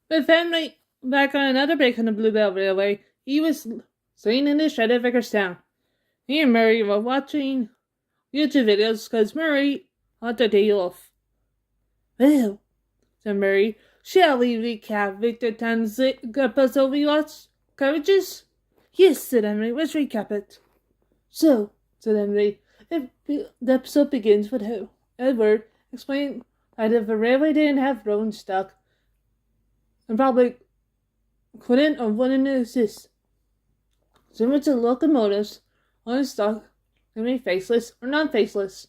With family back on another break on the Bluebell Railway, he was sitting in the shed at Vicarstown. He and Murray were watching YouTube videos because Murray had a day off. Well, said Murray, shall we recap Victor Tan's episode we watched? Carriages? Yes, said Emily, let's recap it. So, said Emily, the episode begins with how Edward explained that if a railway didn't have rolling stock, and probably couldn't or wouldn't exist. Similar to locomotives, on stock can be faceless or non-faceless.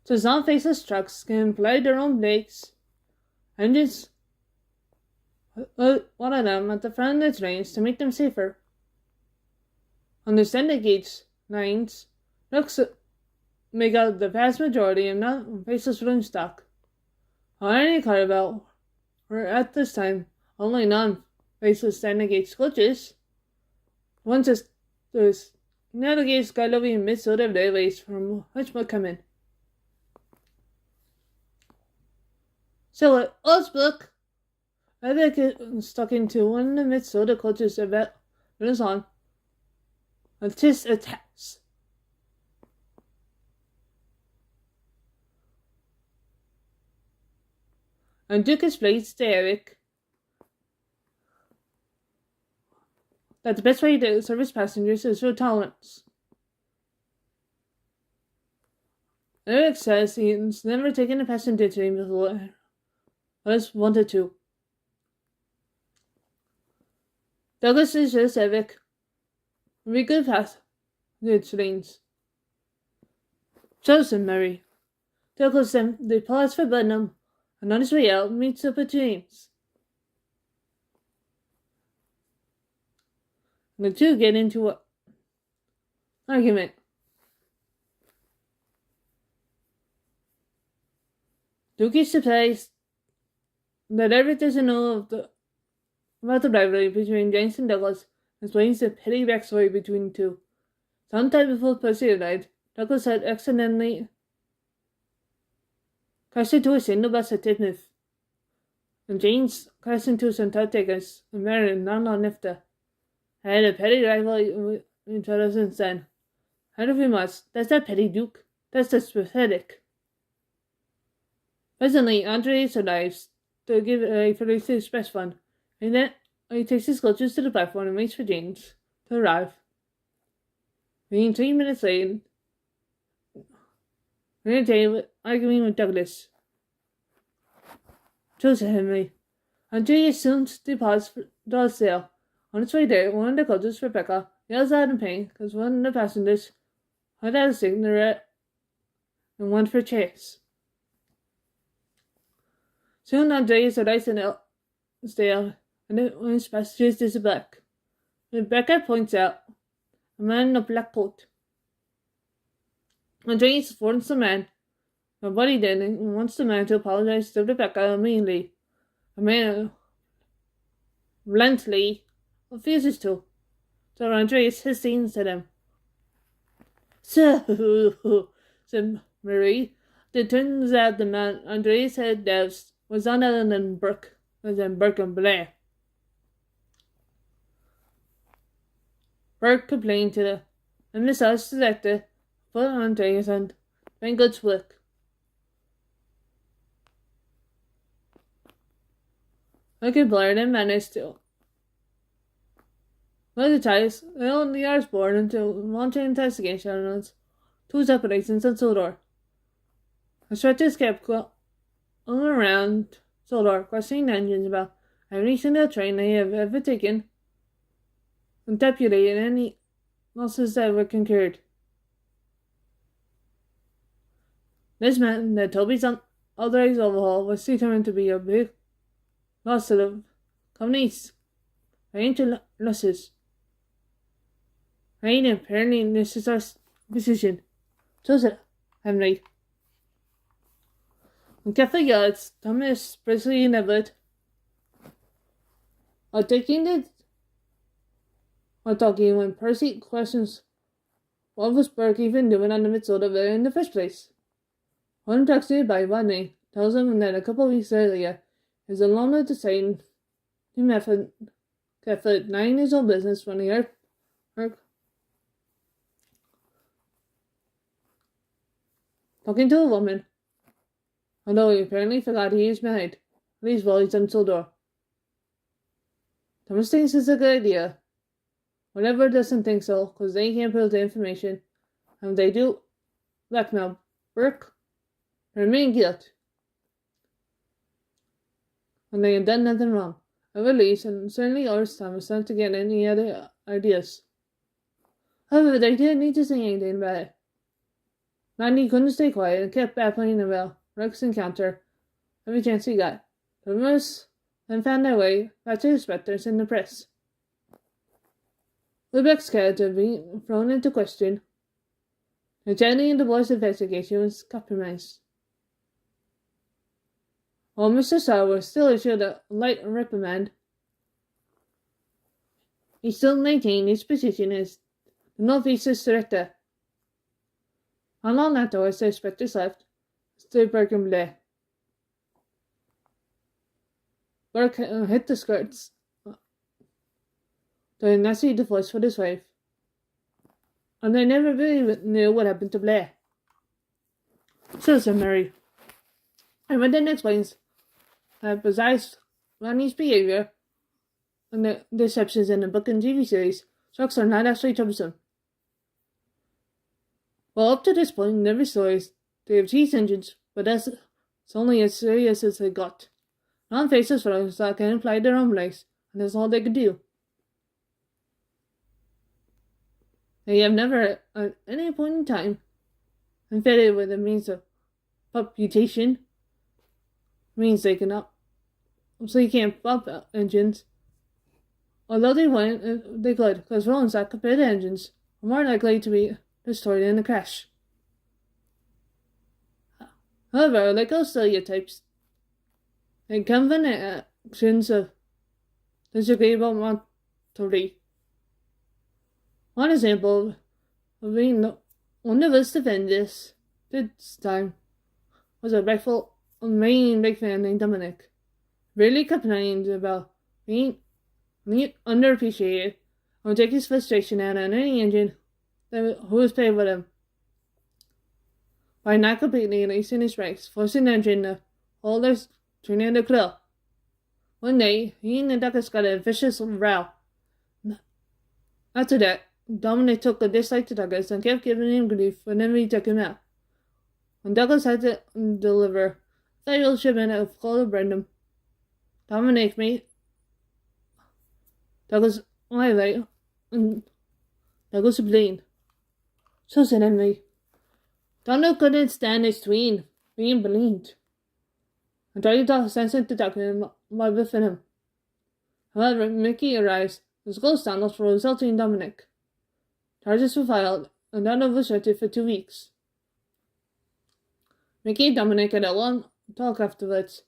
So non-faceless trucks can fly their own legs. Engines, one of them at the front of the trains to make them safer. On the standard gauge lines, trucks make out the vast majority of non-faceless rolling stock. On any carnival, or at this time, only non-faceless standard gauge coaches. Once there's narrow gauge Galloway and Minnesota railways from which will come in. So at Osbrook, I think it stuck into one of the Minnesota coaches about runs on. And tis a test. And Duke explains to Eric that the best way to service passengers is through tolerance. Eric says he's never taken a passenger train before, but has wanted to. Douglas suggests Eric would be good passenger trains. Chosen Mary. Douglas then departs for Burnham, and on his way out meets up with James. The two get into an argument. Duke is surprised that Eric doesn't know about the rivalry between James and Douglas, and explains the petty backstory between the two. Sometime before Percy arrived, Douglas had accidentally crashed into a single bus at Titmuth, and James crashed into some takers and married non-lifter. I had a petty rivalry with each other since then. Out of remarks, that's not petty, Duke. That's just pathetic. Presently, Andreas arrives to give a for his express fund, and then he takes his coaches to the platform and waits for James to arrive. Being 3 minutes late, Renee arguing with Douglas. Joseph Henry. Andreas soon departs for Dalsdale. On its way there, one of the coaches, Rebecca, yells out in pain because one of the passengers had a cigarette and went for chase. Soon Andreas arrives in Dalsdale, and his passengers disappear. Rebecca points out a man in a black coat. Andreas warns the man of what he did and wants the man to apologize to Rebecca immediately. The man bluntly refuses to, so Andreas hastens at him. So, said Marie, it turns out the man Andreas had doused was none other than Burke and Blair. Burke complained to the massage director for Andreas and doing good work. Michael Blair then managed to monetize the Irish board until launching investigation on its two operations on Sodor. The stretchers kept going around Sodor, questioning engines about every single train they have ever taken and deputy any losses that were incurred. This meant that Toby's authorized overhaul was determined to be a big loss to the company's financial losses. Rain apparently this is our decision. Joseph Henry. On Cafe Yards, Thomas, Presley, and Everett are talking when Percy questions what was Burke even doing on the Minnesota River in the first place. One taxi by Rodney tells him that a couple of weeks earlier is alone at the same method kept at 9 years old business when he heard talking to a woman, although he apparently forgot he is married. These boys until door. Thomas thinks it's a good idea. Whatever doesn't think so, because they can't prove the information, and they do blackmail Burke, remain guilt. And they have done nothing wrong. At least, and certainly urged Thomas not to get any other ideas. However, they didn't need to say anything about it. Mandy couldn't stay quiet and kept battling about Rick's encounter every chance he got. The rumors then found their way back to inspectors and the press. Lubeck's character being thrown into question. The journey in the boys' investigation was compromised. While Mr. Starr still issued a light reprimand, he still maintained his position as the Northeast's director. Along that door, as the inspectors left, stood Burke and Blair. Burke hit the skirts, though he did not see the voice for his wife, and they never really knew what happened to Blair. So said Mary. And when then explains that besides Ronnie's behavior and the deceptions in the book and TV series, trucks are not actually troublesome. Well, up to this point in every story, they have cheese engines, but that's only as serious as they got. Non-faceless fellows that can imply their own place, and that's all they could do. They have never, at any point in time, been fitted with a means of computation. Means they cannot, so you can't pump engines. Although they went, they could, because drones that compare engines are more likely to be destroyed in a crash. However, like all stereotypes, they come from actions of disagreeable morality. One example of being one of us defenders this time was a rifle main big fan named Dominic. Really complained about being underappreciated and would take his frustration out on any engine who was paid with him by not completely releasing his brakes, forcing the engine to hold their turning the crew. One day, he and the Douglas got a vicious row. After that, Dominic took a dislike to Douglas and kept giving him grief whenever he took him out. When Douglas had to deliver a fatal shipment of coal to Brendan, Dominic made Douglas highlight and Douglas bleed. So said Emily. Donald couldn't stand his tween being believed, and tried to sense it to talk to him while within him. However, Mickey arrives as ghost Donald for assaulting Dominic. Charges were filed, and Donald was arrested for 2 weeks. Mickey and Dominic had a long talk afterwards,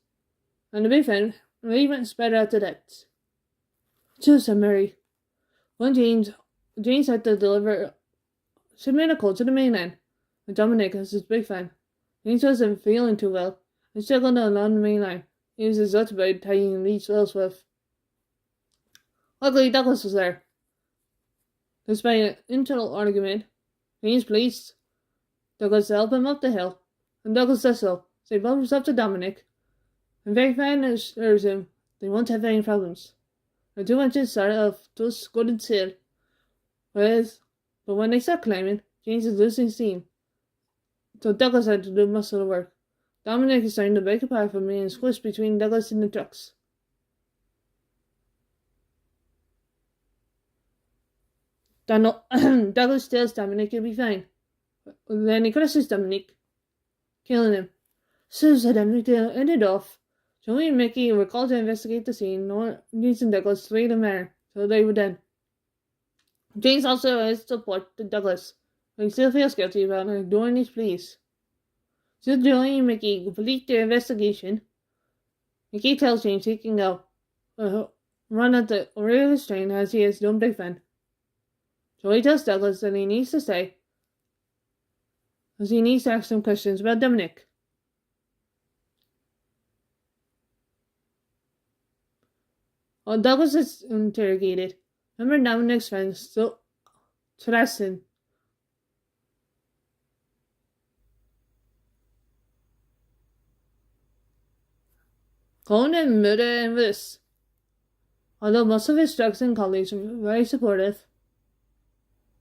and the big fan even spread out to that. So said Mary. One James had to deliver shipment of coal to the mainland, and Dominic was his big fan. James wasn't feeling too well, and struggled along the main line. He was exhausted by tying these rails with. Luckily, Douglas was there. Despite an internal argument, James pleased Douglas to help him up the hill, and Douglas does so. So he bumps up to Dominic, and very fan assures him they won't have any problems. The 2 engines start off just good and sail, but when they start climbing, James is losing steam. So Douglas had to do most of the work. Dominic is starting to break apart from being squished between Douglas and the trucks. Douglas tells Dominic he'll be fine. Then he crushes Dominic, killing him. So said Dominic to end it off. Joey and Mickey were called to investigate the scene. James and Douglas fleed the matter, so they were done. James also has support to Douglas, but he still feels guilty about ignoring his pleas. So Joey and Mickey complete their investigation. Mickey tells James he can go run at the rear train as he has no big fan. Joey tells Douglas that he needs to stay, as he needs to ask some questions about Dominic. Douglas is interrogated. Remember now next friend, so that's him. Conan murder and this. Although most of his drugs and colleagues were very supportive,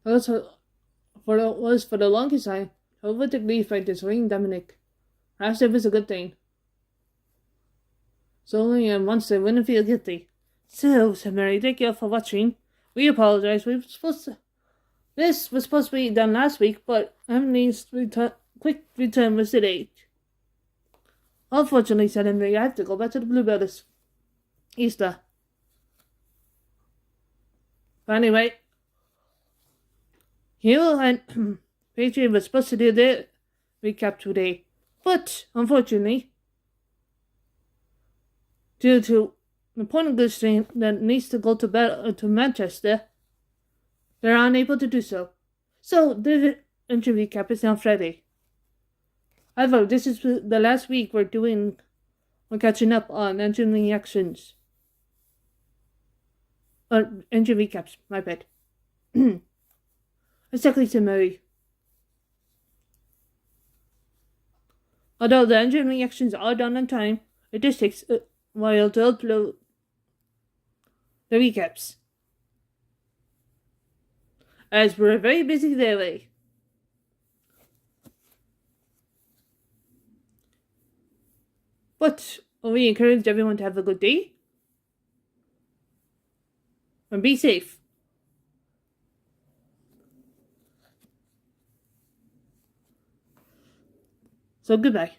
it was for the longest time over the grief by destroying Dominic. Perhaps it was a good thing. So only once they wouldn't feel guilty. So, said Mary, thank you for watching. We apologize. This was supposed to be done last week, but Emily's quick return was delayed. Unfortunately, said Emily, I have to go back to the Bluebell this Easter. But anyway, Hugh and Patriot were supposed to do their recap today, but unfortunately, due to an important good strain that needs to go to Manchester, they're unable to do so. So the interview recap is on Friday. However, this is the last week we're catching up on engine reactions. Engine recaps, my bad. Exactly to Mary. Although the engine reactions are done on time, it just takes a while to upload the recaps, as we're very busy lately. But we encourage everyone to have a good day and be safe. So goodbye.